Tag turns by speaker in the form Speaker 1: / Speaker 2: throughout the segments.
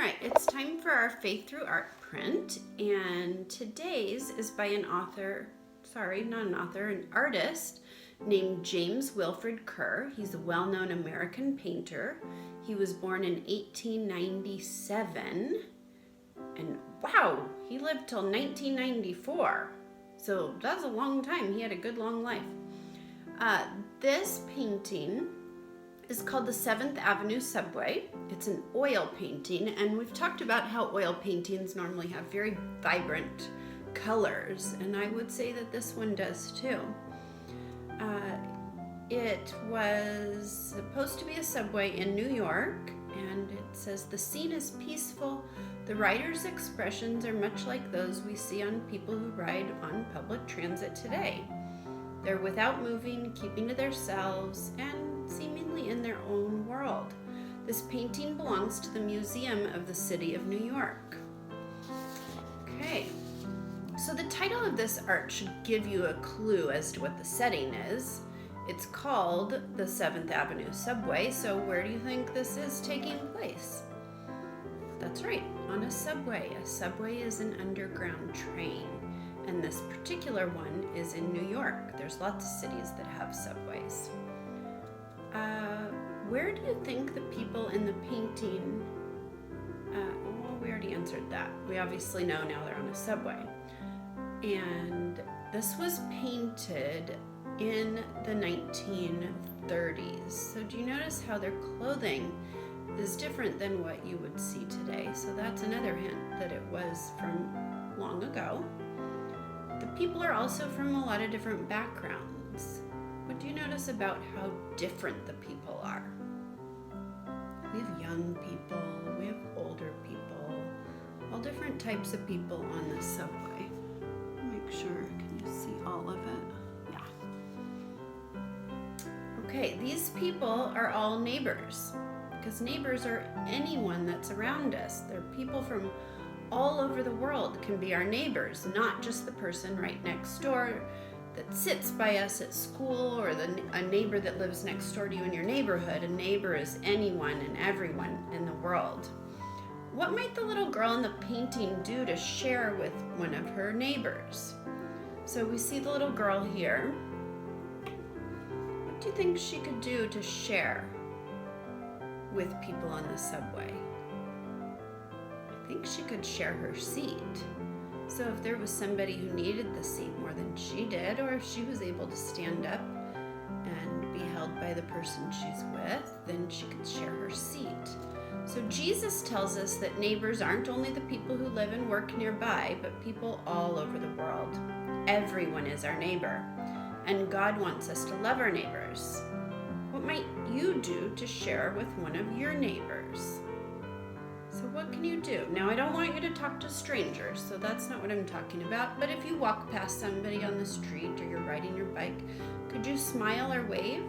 Speaker 1: right, it's time for our Faith Through Art print, and today's is by an artist named James Wilfred Kerr. He's a well-known American painter. He was born in 1897, and wow, he lived till 1994. So that's a long time. He had a good long life. This painting is called the 7th Avenue Subway. It's an oil painting, and we've talked about how oil paintings normally have very vibrant colors, and I would say that this one does too. It was supposed to be a subway in New York, and it says the scene is peaceful. The writer's expressions are much like those we see on people who ride on public transit today. They're without moving, keeping to themselves, and seemingly in their own world. This painting belongs to the Museum of the City of New York. Okay, so the title of this art should give you a clue as to what the setting is. It's called the 7th Avenue Subway, so where do you think this is taking place? That's right, on a subway. A subway is an underground train, and this particular one is in New York. There's lots of cities that have subways. Where do you think the people in the painting, well, we already answered that. We obviously know now they're on a subway. And this was painted in the 1930s. So do you notice how their clothing is different than what you would see today? So that's another hint that it was from long ago. The people are also from a lot of different backgrounds. What do you notice about how different the people are? We have young people, we have older people, all different types of people on this subway. Make sure, can you see all of it? Yeah. Okay, these people are all neighbors, because neighbors are anyone that's around us. They're people from all over the world can be our neighbors, not just the person right next door that sits by us at school, or a neighbor that lives next door to you in your neighborhood. A neighbor is anyone and everyone in the world. What might the little girl in the painting do to share with one of her neighbors? So we see the little girl here. What do you think she could do to share with people on the subway? I think she could share her seat. So if there was somebody who needed the seat more than she did, or if she was able to stand up and be held by the person she's with, then she could share her seat. So Jesus tells us that neighbors aren't only the people who live and work nearby, but people all over the world. Everyone is our neighbor, and God wants us to love our neighbors. What might you do to share with one of your neighbors? So what can you do? Now, I don't want you to talk to strangers, so that's not what I'm talking about. But if you walk past somebody on the street, or you're riding your bike, could you smile or wave?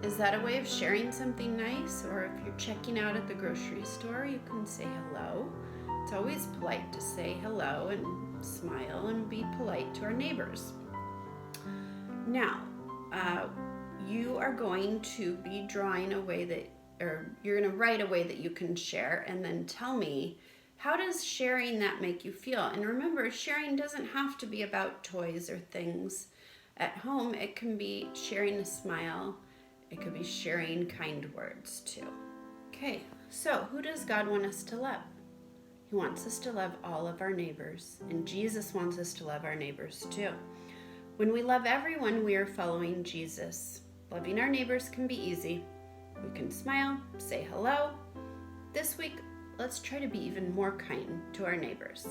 Speaker 1: Is that a way of sharing something nice? Or if you're checking out at the grocery store, you can say hello. It's always polite to say hello and smile and be polite to our neighbors. Now, you are going to be drawing a way that, or you're going to write a way that you can share, and then tell me, how does sharing that make you feel? And remember, sharing doesn't have to be about toys or things at home. It can be sharing a smile. It could be sharing kind words too. Okay, so who does God want us to love? He wants us to love all of our neighbors, and Jesus wants us to love our neighbors too. When we love everyone, we are following Jesus. Loving our neighbors can be easy. We can smile, say hello. This week, let's try to be even more kind to our neighbors.